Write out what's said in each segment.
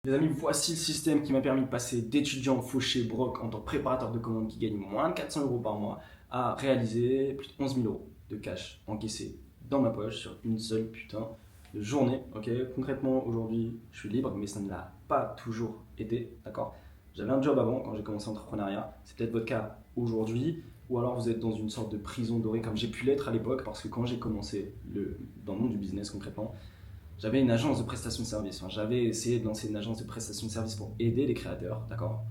Les amis, voici le système qui m'a permis de passer d'étudiant fauché broc en tant que préparateur de commandes qui gagne moins de 400 euros par mois à réaliser plus de 11 000 euros de cash encaissé dans ma poche sur une seule putain de journée. Ok, concrètement, aujourd'hui, je suis libre, mais ça ne l'a pas toujours été. D'accord. J'avais un job avant quand j'ai commencé l'entrepreneuriat. C'est peut-être votre cas aujourd'hui. Ou alors vous êtes dans une sorte de prison dorée comme j'ai pu l'être à l'époque parce que quand j'ai commencé dans le monde du business concrètement, j'avais une agence de prestation de services. Enfin, j'avais essayé de lancer une agence de prestation de services pour aider les créateurs, d'accord.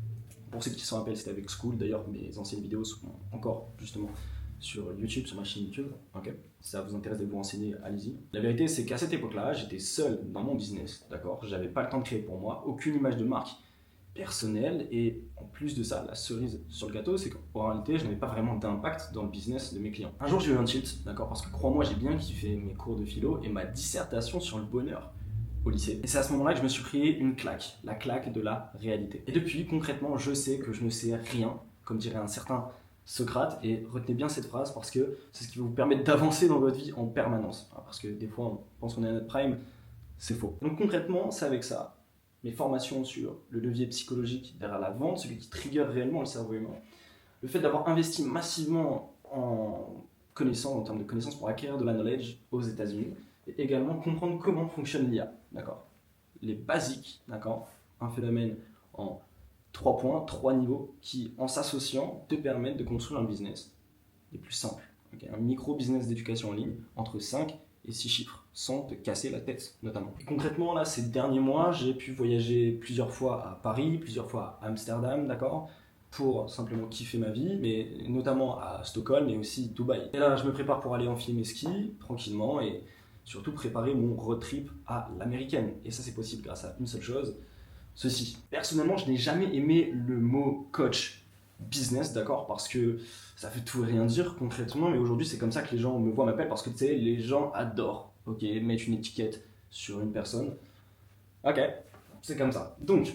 Pour ceux qui s'en rappellent, c'était avec School. D'ailleurs, mes anciennes vidéos sont encore justement sur YouTube, sur ma chaîne YouTube. Ok. Si ça vous intéresse de vous renseigner, allez-y. La vérité, c'est qu'à cette époque-là, j'étais seul dans mon business, d'accord. J'avais pas le temps de créer pour moi, aucune image de marque personnelle, et en plus de ça, la cerise sur le gâteau, c'est qu'en réalité, je n'avais pas vraiment d'impact dans le business de mes clients. Un jour, j'ai eu un tilt, d'accord, parce que crois-moi, j'ai bien kiffé mes cours de philo et ma dissertation sur le bonheur au lycée. Et c'est à ce moment-là que je me suis pris une claque, la claque de la réalité. Et depuis, concrètement, je sais que je ne sais rien, comme dirait un certain Socrate, et retenez bien cette phrase parce que c'est ce qui va vous permettre d'avancer dans votre vie en permanence. Parce que des fois, on pense qu'on est à notre prime, c'est faux. Donc concrètement, c'est avec ça, mes formations sur le levier psychologique derrière la vente, celui qui trigger réellement le cerveau humain, le fait d'avoir investi massivement en termes de connaissances pour acquérir de la knowledge aux États-Unis, et également comprendre comment fonctionne l'IA, d'accord. Les basiques, d'accord, un phénomène en 3 points, 3 niveaux qui, en s'associant, te permettent de construire un business les plus simples, okay, un micro-business d'éducation en ligne entre 5 et 6 chiffres, sans te casser la tête notamment. Et concrètement, là, ces derniers mois, j'ai pu voyager plusieurs fois à Paris, plusieurs fois à Amsterdam, d'accord, pour simplement kiffer ma vie, mais notamment à Stockholm et aussi Dubaï. Et là, je me prépare pour aller enfiler mes skis tranquillement et surtout préparer mon road trip à l'américaine. Et ça, c'est possible grâce à une seule chose, ceci. Personnellement, je n'ai jamais aimé le mot coach business, d'accord, parce que ça veut tout et rien dire concrètement, mais aujourd'hui, c'est comme ça que les gens me voient, m'appellent, parce que tu sais, les gens adorent, ok, mettre une étiquette sur une personne. Ok, c'est comme ça. Donc,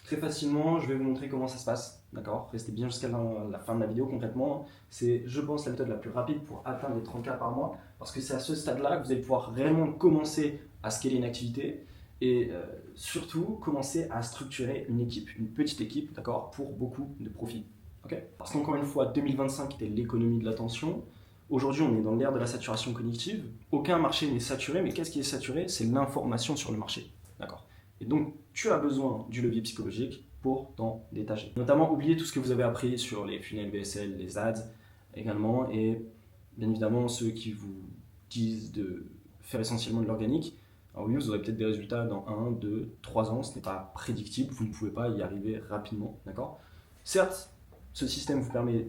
très facilement, je vais vous montrer comment ça se passe, d'accord. Restez bien jusqu'à la fin de la vidéo. Concrètement, c'est, je pense, la méthode la plus rapide pour atteindre les 30K par mois, parce que c'est à ce stade-là que vous allez pouvoir réellement commencer à scaler une activité et surtout commencer à structurer une équipe, une petite équipe, d'accord, pour beaucoup de profit. Okay, parce qu'encore une fois, 2025 était l'économie de l'attention. Aujourd'hui, on est dans l'ère de la saturation cognitive. Aucun marché n'est saturé, mais qu'est-ce qui est saturé? C'est l'information sur le marché, d'accord. Et donc, tu as besoin du levier psychologique pour t'en détacher. Notamment, oubliez tout ce que vous avez appris sur les funnels VSL, les ads également, et bien évidemment, ceux qui vous disent de faire essentiellement de l'organique. Alors oui, vous aurez peut-être des résultats dans 1, 2, 3 ans, ce n'est pas prédictible, vous ne pouvez pas y arriver rapidement, d'accord. Certes, ce système vous permet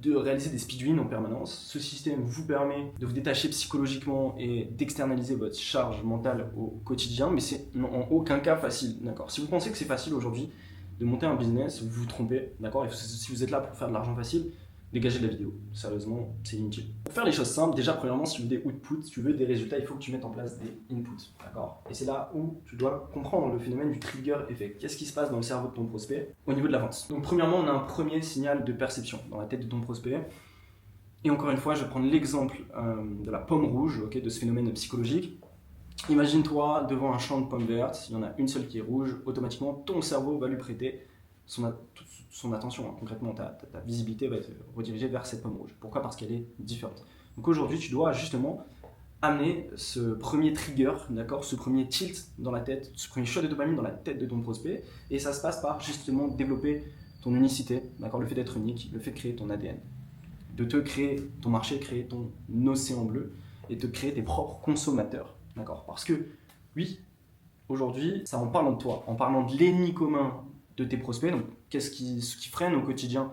de réaliser des speed wins en permanence. Ce système vous permet de vous détacher psychologiquement et d'externaliser votre charge mentale au quotidien, mais c'est en aucun cas facile, d'accord. Si vous pensez que c'est facile aujourd'hui de monter un business, vous vous trompez, d'accord. Et si vous êtes là pour faire de l'argent facile, dégagez de la vidéo. Sérieusement, c'est inutile. Pour faire les choses simples, déjà, premièrement, si tu veux des outputs, si tu veux des résultats, il faut que tu mettes en place des inputs, d'accord. Et c'est là où tu dois comprendre le phénomène du trigger effect. Qu'est-ce qui se passe dans le cerveau de ton prospect au niveau de la vente? Donc, premièrement, on a un premier signal de perception dans la tête de ton prospect. Et encore une fois, je vais prendre l'exemple de la pomme rouge, okay, de ce phénomène psychologique. Imagine-toi devant un champ de pommes vertes, il y en a une seule qui est rouge, automatiquement, ton cerveau va lui prêter son attention. Concrètement, ta visibilité va être redirigée vers cette pomme rouge. Pourquoi? Parce qu'elle est différente. Donc aujourd'hui, tu dois justement amener ce premier trigger, d'accord, ce premier tilt dans la tête, ce premier shot de dopamine dans la tête de ton prospect. Et ça se passe par justement développer ton unicité, d'accord, le fait d'être unique, le fait de créer ton ADN, de te créer ton marché, créer ton océan bleu et de créer tes propres consommateurs, d'accord. Parce que oui, aujourd'hui, ça en parlant de toi, en parlant de l'ennemi commun de tes prospects, donc ce qui freine au quotidien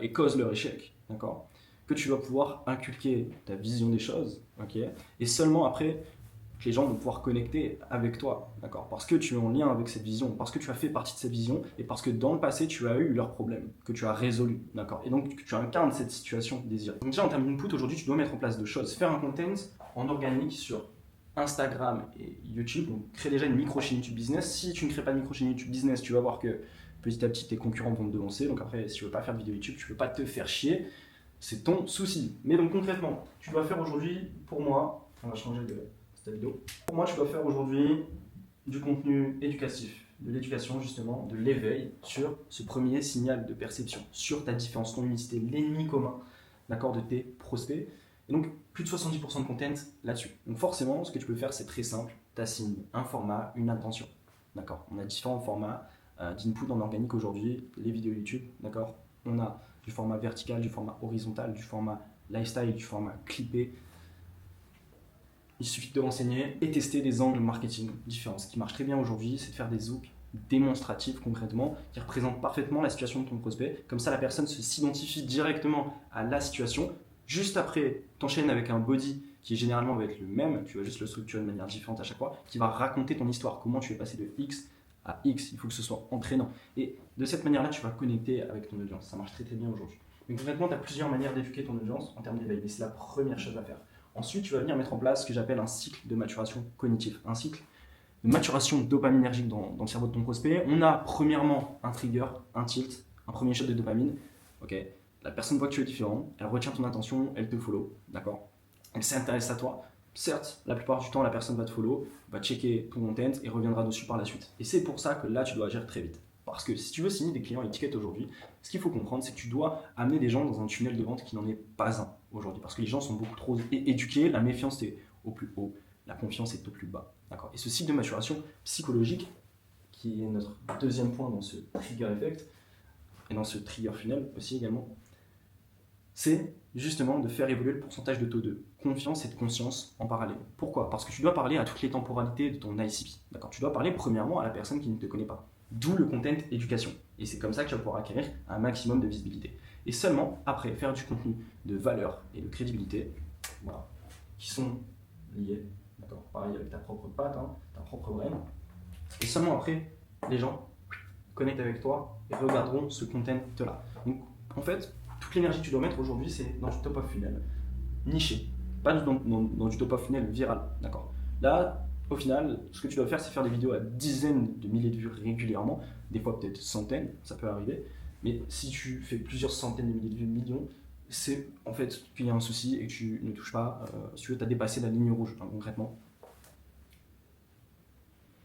et cause leur échec, d'accord, que tu vas pouvoir inculquer ta vision des choses, ok, et seulement après, les gens vont pouvoir connecter avec toi, d'accord, parce que tu es en lien avec cette vision, parce que tu as fait partie de cette vision, et parce que dans le passé, tu as eu leurs problèmes, que tu as résolu, d'accord, et donc tu incarnes cette situation désirée. Donc déjà, en termes d'input, aujourd'hui, tu dois mettre en place deux choses. Faire un content en organique sur Instagram et YouTube, donc crée déjà une micro-chaîne YouTube Business. Si tu ne crées pas de micro-chaîne YouTube Business, tu vas voir que petit à petit, tes concurrents vont te devancer, donc après, si tu ne veux pas faire de vidéo YouTube, tu ne peux pas te faire chier, c'est ton souci. Mais donc concrètement, tu dois faire aujourd'hui, pour moi, on va changer de cette vidéo. Pour moi, tu dois faire aujourd'hui du contenu éducatif, de l'éducation justement, de l'éveil sur ce premier signal de perception, sur ta différence, ton unicité, l'ennemi commun, d'accord, de tes prospects. Et donc, plus de 70% de content là-dessus. Donc forcément, ce que tu peux faire, c'est très simple. Tu assignes un format, une intention. D'accord. On a différents formats d'input en organique aujourd'hui, les vidéos YouTube, d'accord. On a du format vertical, du format horizontal, du format lifestyle, du format clippé. Il suffit de renseigner et tester des angles marketing différents. Ce qui marche très bien aujourd'hui, c'est de faire des hooks démonstratifs concrètement qui représentent parfaitement la situation de ton prospect. Comme ça, la personne s'identifie directement à la situation. Juste après, t'enchaînes avec un body qui généralement va être le même, tu vas juste le structurer de manière différente à chaque fois, qui va raconter ton histoire, comment tu es passé de X à X. Il faut que ce soit entraînant. Et de cette manière-là, tu vas connecter avec ton audience. Ça marche très très bien aujourd'hui. Donc concrètement, tu as plusieurs manières d'éduquer ton audience en termes d'éveil, mais c'est la première chose à faire. Ensuite, tu vas venir mettre en place ce que j'appelle un cycle de maturation cognitive, un cycle de maturation dopaminergique dans le cerveau de ton prospect. On a premièrement un trigger, un tilt, un premier shot de dopamine. Ok, la personne voit que tu es différent, elle retient ton attention, elle te follow, d'accord. Elle s'intéresse à toi. Certes, la plupart du temps, la personne va te follow, va checker ton content et reviendra dessus par la suite. Et c'est pour ça que là, tu dois agir très vite. Parce que si tu veux signer des clients étiquettes aujourd'hui, ce qu'il faut comprendre, c'est que tu dois amener des gens dans un tunnel de vente qui n'en est pas un aujourd'hui. Parce que les gens sont beaucoup trop éduqués, la méfiance est au plus haut, la confiance est au plus bas. D'accord. Et ce cycle de maturation psychologique, qui est notre deuxième point dans ce trigger effect, et dans ce trigger funnel aussi également, c'est justement de faire évoluer le pourcentage de taux de confiance et de conscience en parallèle. Pourquoi? Parce que tu dois parler à toutes les temporalités de ton ICP. D'accord. Tu dois parler premièrement à la personne qui ne te connaît pas. D'où le content éducation. Et c'est comme ça que tu vas pouvoir acquérir un maximum de visibilité. Et seulement après faire du contenu de valeur et de crédibilité, voilà, qui sont liés, d'accord, pareil avec ta propre patte, hein, ta propre brain. Et seulement après, les gens connectent avec toi et regarderont ce content-là. Donc en fait, toute l'énergie que tu dois mettre aujourd'hui, c'est dans du top of funnel, niché, pas dans du top of funnel viral, d'accord. Là, au final, ce que tu dois faire, c'est faire des vidéos à dizaines de milliers de vues régulièrement, des fois peut-être centaines, ça peut arriver, mais si tu fais plusieurs centaines de milliers de vues, millions, c'est en fait qu'il y a un souci et que tu ne touches pas, si tu veux, tu as dépassé la ligne rouge, hein, concrètement.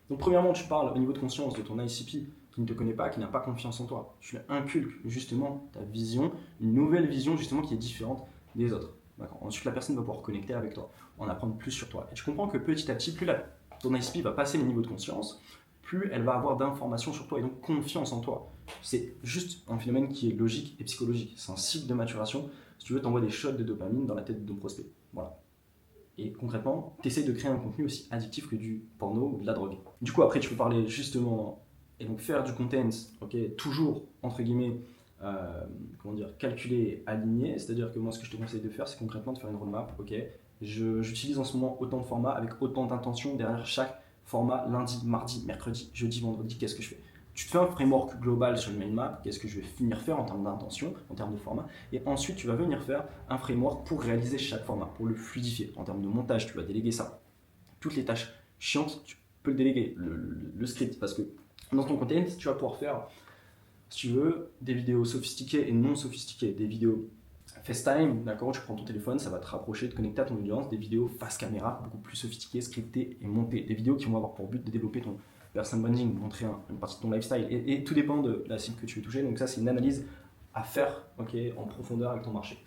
Donc premièrement, tu parles au niveau de conscience de ton ICP qui ne te connaît pas, qui n'a pas confiance en toi. Tu inculques justement ta vision, une nouvelle vision justement qui est différente des autres. Ensuite, la personne va pouvoir connecter avec toi, en apprendre plus sur toi. Et tu comprends que petit à petit, plus ton ICP va passer les niveaux de conscience, plus elle va avoir d'informations sur toi et donc confiance en toi. C'est juste un phénomène qui est logique et psychologique. C'est un cycle de maturation. Si tu veux, t'envoies des shots de dopamine dans la tête de ton prospect. Voilà. Et concrètement, tu essaies de créer un contenu aussi addictif que du porno ou de la drogue. Du coup, après, tu peux parler justement et donc faire du content, ok, toujours entre guillemets, comment dire, calculé, aligné. C'est-à-dire que moi, ce que je te conseille de faire, c'est concrètement de faire une roadmap. Ok, j'utilise en ce moment autant de formats avec autant d'intentions derrière chaque format. Lundi, mardi, mercredi, jeudi, vendredi. Qu'est-ce que je fais? Tu te fais un framework global sur une main map, qu'est-ce que je vais venir faire en termes d'intention, en termes de format, et ensuite tu vas venir faire un framework pour réaliser chaque format, pour le fluidifier. En termes de montage, tu vas déléguer ça. Toutes les tâches chiantes, tu peux le déléguer, le script, parce que dans ton content, tu vas pouvoir faire, si tu veux, des vidéos sophistiquées et non sophistiquées, des vidéos FaceTime, d'accord, tu prends ton téléphone, ça va te rapprocher, te connecter à ton audience, des vidéos face caméra, beaucoup plus sophistiquées, scriptées et montées, des vidéos qui vont avoir pour but de développer ton personal branding, montrer une partie de ton lifestyle, et tout dépend de la cible que tu veux toucher. Donc ça, c'est une analyse à faire, ok, en profondeur avec ton marché,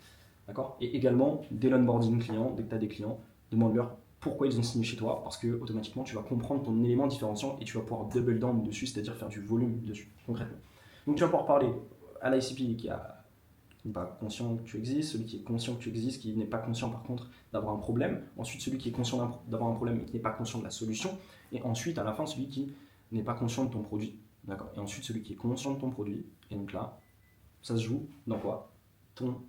d'accord. Et également, dès l'onboarding client, dès que tu as des clients, demande-leur pourquoi ils ont signé chez toi, parce que automatiquement tu vas comprendre ton élément différenciant et tu vas pouvoir double down dessus, c'est-à-dire faire du volume dessus, concrètement. Donc tu vas pouvoir parler à l'ICP qui n'est pas conscient que tu existes, celui qui est conscient que tu existes, qui n'est pas conscient par contre d'avoir un problème, ensuite celui qui est conscient d'avoir un problème et qui n'est pas conscient de la solution, et ensuite à la fin celui qui n'est pas conscient de ton produit, d'accord. Et ensuite celui qui est conscient de ton produit, et donc là, ça se joue dans quoi? Ton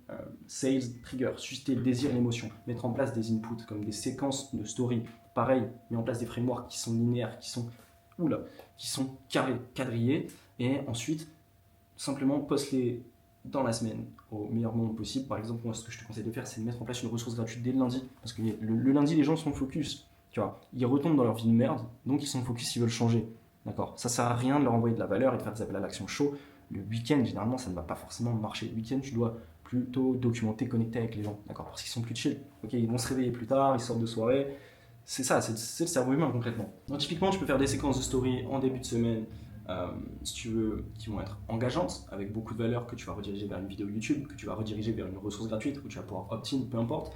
sales trigger, susciter le désir et l'émotion, mettre en place des inputs comme des séquences de story, pareil, mettre en place des frameworks qui sont linéaires, qui sont carrés, quadrillés, et ensuite simplement poste-les dans la semaine au meilleur moment possible. Par exemple, moi ce que je te conseille de faire, c'est de mettre en place une ressource gratuite dès le lundi, parce que le lundi les gens sont focus, tu vois, ils retombent dans leur vie de merde, donc ils sont focus, ils veulent changer, d'accord. Ça sert à rien de leur envoyer de la valeur et de faire des appels à l'action chaud. Le week-end, généralement, ça ne va pas forcément marcher. Le week-end, tu dois plutôt documenter, connecter avec les gens, d'accord, parce qu'ils sont plus chill. Ok, ils vont se réveiller plus tard, ils sortent de soirée, c'est ça, c'est le cerveau humain concrètement. Donc typiquement, tu peux faire des séquences de story en début de semaine, si tu veux, qui vont être engageantes, avec beaucoup de valeur que tu vas rediriger vers une vidéo YouTube, que tu vas rediriger vers une ressource gratuite, où tu vas pouvoir opt-in, peu importe.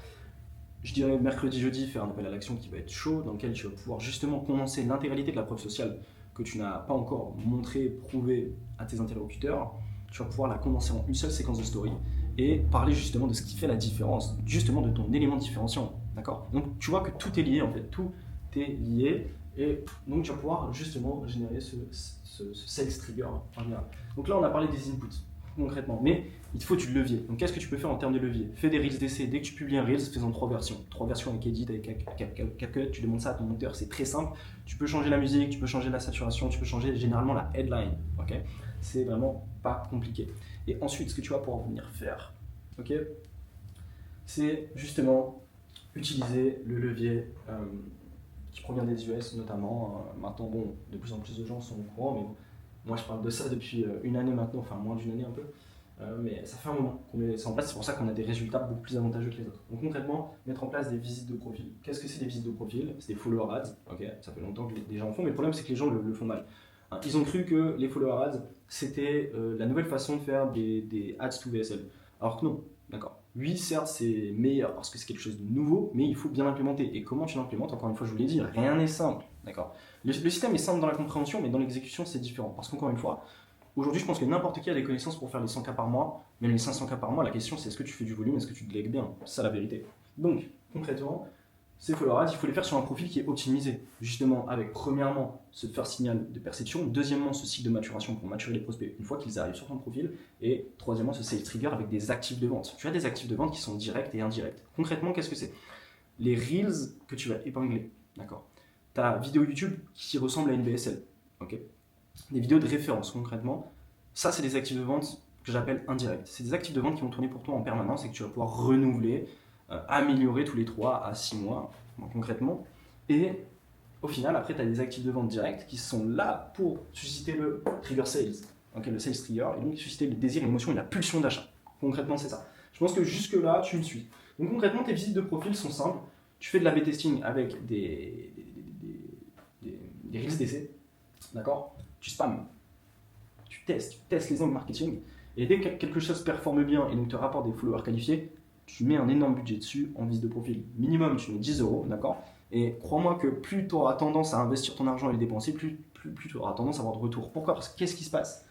Je dirais mercredi, jeudi, faire un appel à l'action qui va être chaud, dans lequel tu vas pouvoir justement condenser l'intégralité de la preuve sociale que tu n'as pas encore montré, prouvé à tes interlocuteurs. Tu vas pouvoir la condenser en une seule séquence de story et parler justement de ce qui fait la différence, justement de ton élément différenciant. D'accord? Donc tu vois que tout est lié en fait, tout est lié et donc tu vas pouvoir justement générer ce sales trigger en général. Donc là on a parlé des inputs concrètement, mais il te faut du levier. Donc qu'est-ce que tu peux faire en termes de levier? Fais des reels d'essai. Dès que tu publies un reels, fais en 3 versions. 3 versions avec Edit, avec CapCut, tu demandes ça à ton monteur, c'est très simple. Tu peux changer la musique, tu peux changer la saturation, tu peux changer généralement la headline. Ok, c'est vraiment pas compliqué. Et ensuite, ce que tu vas pouvoir venir faire, ok, c'est justement utiliser le levier qui provient des US notamment. Maintenant, bon, de plus en plus de gens sont au courant, mais bon, moi je parle de ça depuis une année maintenant, enfin moins d'une année un peu. Mais ça fait un moment qu'on met ça en place, c'est pour ça qu'on a des résultats beaucoup plus avantageux que les autres. Donc concrètement, mettre en place des visites de profil. Qu'est-ce que c'est des visites de profil? C'est des follower ads, ok, ça fait longtemps que les gens en font, mais le problème c'est que les gens le font mal. Hein, ils ont cru que les follower ads, c'était la nouvelle façon de faire des ads to VSL. Alors que non, d'accord. Oui, certes, c'est meilleur parce que c'est quelque chose de nouveau, mais il faut bien l'implémenter. Et comment tu l'implémentes? Encore une fois, je vous l'ai dit, rien n'est simple, d'accord. Le système est simple dans la compréhension, mais dans l'exécution, c'est différent. Parce qu'encore une fois, aujourd'hui, je pense que n'importe qui a des connaissances pour faire les 100K par mois, même les 500K par mois. La question, c'est est-ce que tu fais du volume, est-ce que tu délègues bien? C'est ça la vérité. Donc, concrètement, ces follow ads, il faut les faire sur un profil qui est optimisé, justement avec premièrement ce first signal de perception, deuxièmement ce cycle de maturation pour maturer les prospects une fois qu'ils arrivent sur ton profil, et troisièmement ce sales trigger avec des actifs de vente. Tu as des actifs de vente qui sont directs et indirects. Concrètement, qu'est-ce que c'est? Les reels que tu vas épingler, d'accord? Ta vidéo YouTube qui ressemble à une VSL, ok? Des vidéos de référence concrètement. Ça, c'est des actifs de vente que j'appelle indirects. C'est des actifs de vente qui vont tourner pour toi en permanence et que tu vas pouvoir renouveler, améliorer tous les 3 à 6 mois, concrètement. Et au final, après, tu as des actifs de vente directs qui sont là pour susciter le trigger sales, okay, le sales trigger, et donc susciter le désir, l'émotion et la pulsion d'achat. Concrètement, c'est ça. Je pense que jusque-là, tu me suis. Donc concrètement, tes visites de profil sont simples. Tu fais de l'A/B testing avec des reels d'essai, d'accord? Tu spams, tu testes les angles marketing, et dès que quelque chose performe bien et donc te rapporte des followers qualifiés, tu mets un énorme budget dessus en visite de profil. Minimum, tu mets 10 euros, d'accord? Et crois-moi que plus tu auras tendance à investir ton argent et le dépenser, plus tu auras tendance à avoir de retour. Pourquoi? Parce que qu'est-ce qui se passe?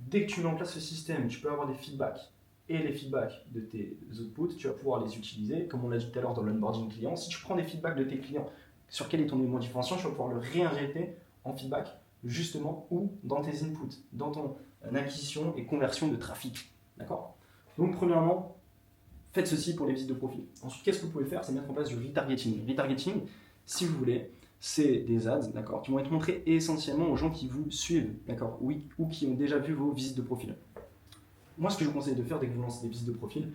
Dès que tu mets en place ce système, tu peux avoir des feedbacks. Et les feedbacks de tes outputs, tu vas pouvoir les utiliser, comme on l'a dit tout à l'heure dans l'onboarding client. Si tu prends des feedbacks de tes clients sur quel est ton élément différenciant, tu vas pouvoir le réinjecter en feedback, justement, ou dans tes inputs, dans ton acquisition et conversion de trafic. D'accord? Donc, premièrement, faites ceci pour les visites de profil. Ensuite, qu'est-ce que vous pouvez faire? C'est mettre en place du retargeting. Retargeting, si vous voulez, c'est des ads, d'accord, qui vont être montrés essentiellement aux gens qui vous suivent, d'accord, oui, ou qui ont déjà vu vos visites de profil. Moi, ce que je vous conseille de faire dès que vous lancez des visites de profil,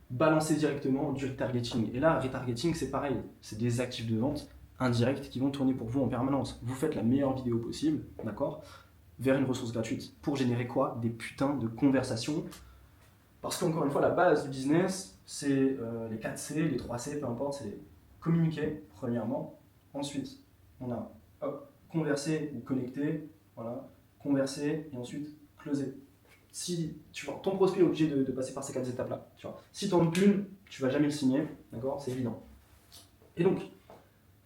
balancez directement du retargeting. Et là, retargeting, c'est pareil, c'est des actifs de vente indirects qui vont tourner pour vous en permanence. Vous faites la meilleure vidéo possible, d'accord, vers une ressource gratuite. Pour générer quoi? Des putains de conversations. Parce qu'encore une fois, la base du business, c'est les 4C, les 3C, peu importe, c'est communiquer, premièrement. Ensuite, on a converser ou connecter, voilà, converser et ensuite closer. Si tu vois, ton prospect est obligé de passer par ces 4 étapes-là. Tu vois. Si tu en as une, tu vas jamais le signer, d'accord? C'est évident. Et donc,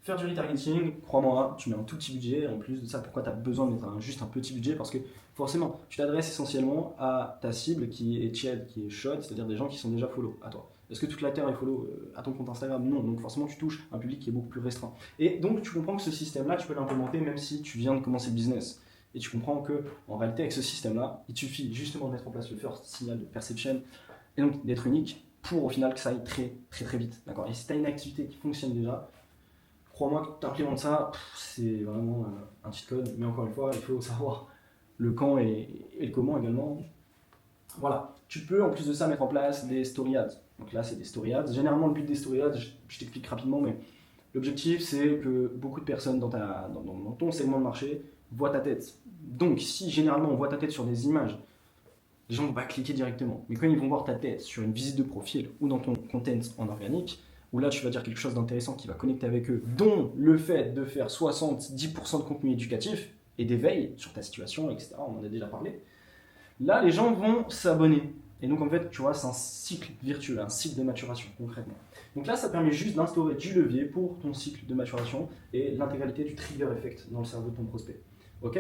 faire du retargeting, crois-moi, tu mets un tout petit budget. En plus de ça, pourquoi tu as besoin de mettre juste un petit budget? Parce que forcément, tu t'adresses essentiellement à ta cible qui est tiède, qui est chaude, c'est-à-dire des gens qui sont déjà follow à toi. Est-ce que toute la terre est follow à ton compte Instagram? Non, donc forcément tu touches un public qui est beaucoup plus restreint. Et donc tu comprends que ce système-là, tu peux l'implémenter même si tu viens de commencer le business. Et tu comprends que en réalité, avec ce système-là, il suffit justement de mettre en place le first signal de perception et donc d'être unique pour au final que ça aille très très très vite. D'accord? Et si tu as une activité qui fonctionne déjà, crois-moi que tu implémentes ça, c'est vraiment un cheat code. Mais encore une fois, il faut savoir le quand et le comment également. Voilà. Tu peux en plus de ça mettre en place des story ads. Donc là, c'est des story ads. Généralement, le but des story ads, je t'explique rapidement, mais l'objectif, c'est que beaucoup de personnes dans ton segment de marché voient ta tête. Donc, si généralement on voit ta tête sur des images, les gens vont pas cliquer directement. Mais quand ils vont voir ta tête sur une visite de profil ou dans ton content en organique, où là tu vas dire quelque chose d'intéressant qui va connecter avec eux, dont le fait de faire 70% de contenu éducatif et d'éveil sur ta situation, etc. On en a déjà parlé. Là, les gens vont s'abonner. Et donc, en fait, tu vois, c'est un cycle virtuel, un cycle de maturation, concrètement. Donc là, ça permet juste d'instaurer du levier pour ton cycle de maturation et l'intégralité du trigger effect dans le cerveau de ton prospect. Ok.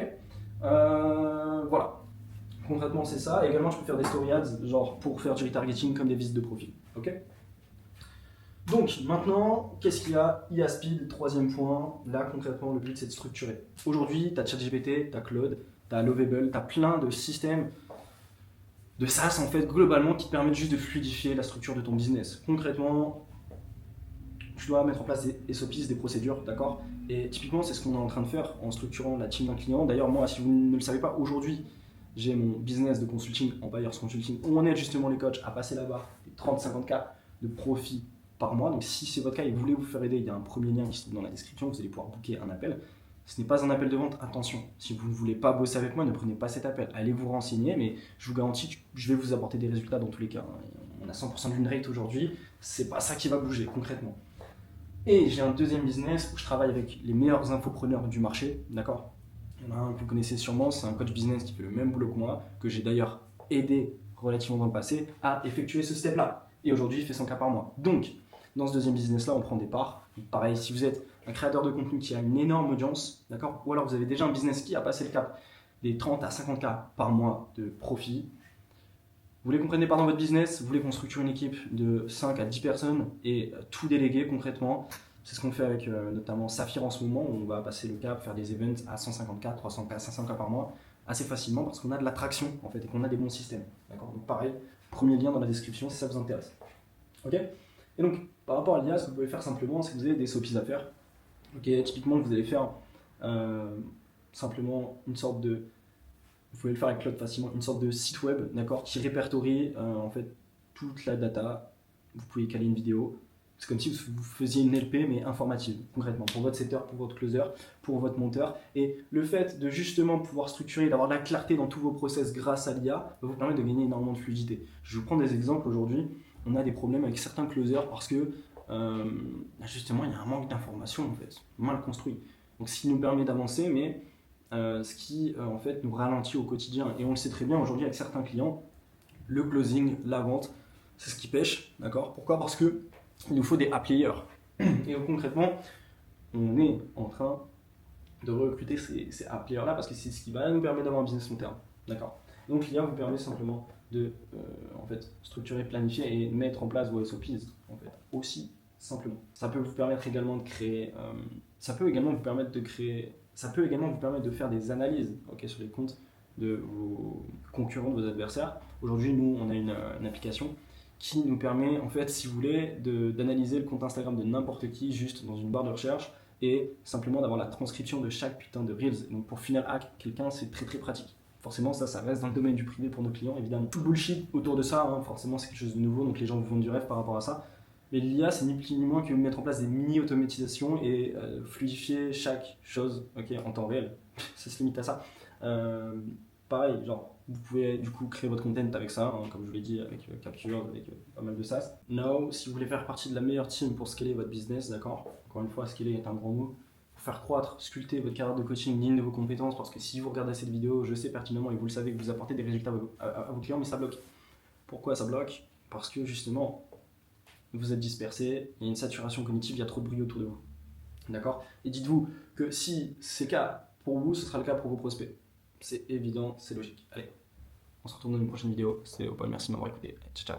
Voilà. Concrètement, c'est ça. Et également, tu peux faire des story ads, genre pour faire du retargeting comme des visites de profil. Ok. Donc, maintenant, qu'est-ce qu'il y a? IA Speed, troisième point. Là, concrètement, le but, c'est de structurer. Aujourd'hui, tu as ChatGPT, tu as Claude, tu as Lovable, tu as plein de systèmes de SaaS en fait globalement qui te permettent juste de fluidifier la structure de ton business. Concrètement, tu dois mettre en place des SOPs, des procédures, d'accord? Et typiquement, c'est ce qu'on est en train de faire en structurant la team d'un client. D'ailleurs, moi, si vous ne le savez pas, aujourd'hui, j'ai mon business de consulting en Buyers Consulting où on aide justement les coachs à passer la barre des 30-50K de profit par mois. Donc, si c'est votre cas et que vous voulez vous faire aider, il y a un premier lien qui se trouve dans la description. Vous allez pouvoir booker un appel. Ce n'est pas un appel de vente, attention. Si vous ne voulez pas bosser avec moi, ne prenez pas cet appel. Allez vous renseigner, mais je vous garantis que je vais vous apporter des résultats dans tous les cas. On a 100% d'une rate aujourd'hui, c'est pas ça qui va bouger concrètement. Et j'ai un deuxième business où je travaille avec les meilleurs infopreneurs du marché, d'accord? Il y en a un que vous connaissez sûrement, c'est un coach business qui fait le même boulot que moi, que j'ai d'ailleurs aidé relativement dans le passé à effectuer ce step-là. Et aujourd'hui, il fait 100K par mois. Donc, dans ce deuxième business-là, on prend des parts. Pareil, si vous êtes un créateur de contenu qui a une énorme audience, d'accord, ou alors vous avez déjà un business qui a passé le cap des 30 à 50K par mois de profit, vous voulez qu'on prenne des parts dans votre business, vous voulez qu'on structure une équipe de 5 à 10 personnes et tout déléguer concrètement, c'est ce qu'on fait avec notamment Saphir en ce moment, où on va passer le cap, faire des events à 150K, 300K, 500K par mois assez facilement parce qu'on a de l'attraction en fait et qu'on a des bons systèmes. D'accord. Donc pareil, premier lien dans la description si ça vous intéresse. Ok. Et donc par rapport à l'IA, ce que vous pouvez faire simplement, c'est que vous avez des SOPs à faire. Ok. Typiquement, vous allez faire simplement une sorte de, vous pouvez le faire avec Claude facilement, une sorte de site web, d'accord, qui répertorie en fait toute la data. Vous pouvez caler une vidéo. C'est comme si vous faisiez une LP mais informative, concrètement, pour votre setter, pour votre closer, pour votre monteur. Et le fait de justement pouvoir structurer, d'avoir de la clarté dans tous vos process grâce à l'IA, va vous permettre de gagner énormément de fluidité. Je vous prends des exemples aujourd'hui. On a des problèmes avec certains closers parce que justement il y a un manque d'informations en fait, mal construit. Donc ce qui nous permet d'avancer, mais ce qui en fait nous ralentit au quotidien. Et on le sait très bien aujourd'hui avec certains clients, le closing, la vente, c'est ce qui pêche, d'accord? Pourquoi? Parce que il nous faut des app layers. Et concrètement, on est en train de recruter ces app layers là parce que c'est ce qui va nous permettre d'avoir un business long terme, d'accord? Donc l'IA vous permet simplement de en fait, structurer, planifier et mettre en place vos SOPs en fait, aussi simplement. Ça peut vous permettre également de créer, ça peut également vous permettre de faire des analyses, okay, sur les comptes de vos concurrents, de vos adversaires. Aujourd'hui, nous, on a une application qui nous permet, en fait, si vous voulez, d'analyser le compte Instagram de n'importe qui juste dans une barre de recherche et simplement d'avoir la transcription de chaque putain de Reels. Donc pour final hack quelqu'un, c'est très très pratique. Forcément, ça reste dans le domaine du privé pour nos clients, évidemment. Tout bullshit autour de ça, hein, forcément, c'est quelque chose de nouveau, donc les gens vous vendent du rêve par rapport à ça. Mais l'IA, c'est ni plus ni moins que mettre en place des mini-automatisations et fluidifier chaque chose en temps réel. Ça se limite à ça. Pareil, genre, vous pouvez du coup créer votre content avec ça, hein, comme je vous l'ai dit, avec Capture, avec pas mal de SaaS. Now, si vous voulez faire partie de la meilleure team pour scaler votre business, d'accord, encore une fois, scaler est un grand mot, pour faire croître, sculpter votre carrière de coaching digne de vos compétences, parce que si vous regardez cette vidéo, je sais pertinemment et vous le savez que vous apportez des résultats à vos clients, mais ça bloque. Pourquoi ça bloque? Parce que justement, vous êtes dispersé, il y a une saturation cognitive, il y a trop de bruit autour de vous. D'accord? Et dites-vous que si c'est le cas pour vous, ce sera le cas pour vos prospects. C'est évident, c'est logique. Allez, on se retrouve dans une prochaine vidéo. C'était Opal, merci de m'avoir écouté. Ciao, ciao.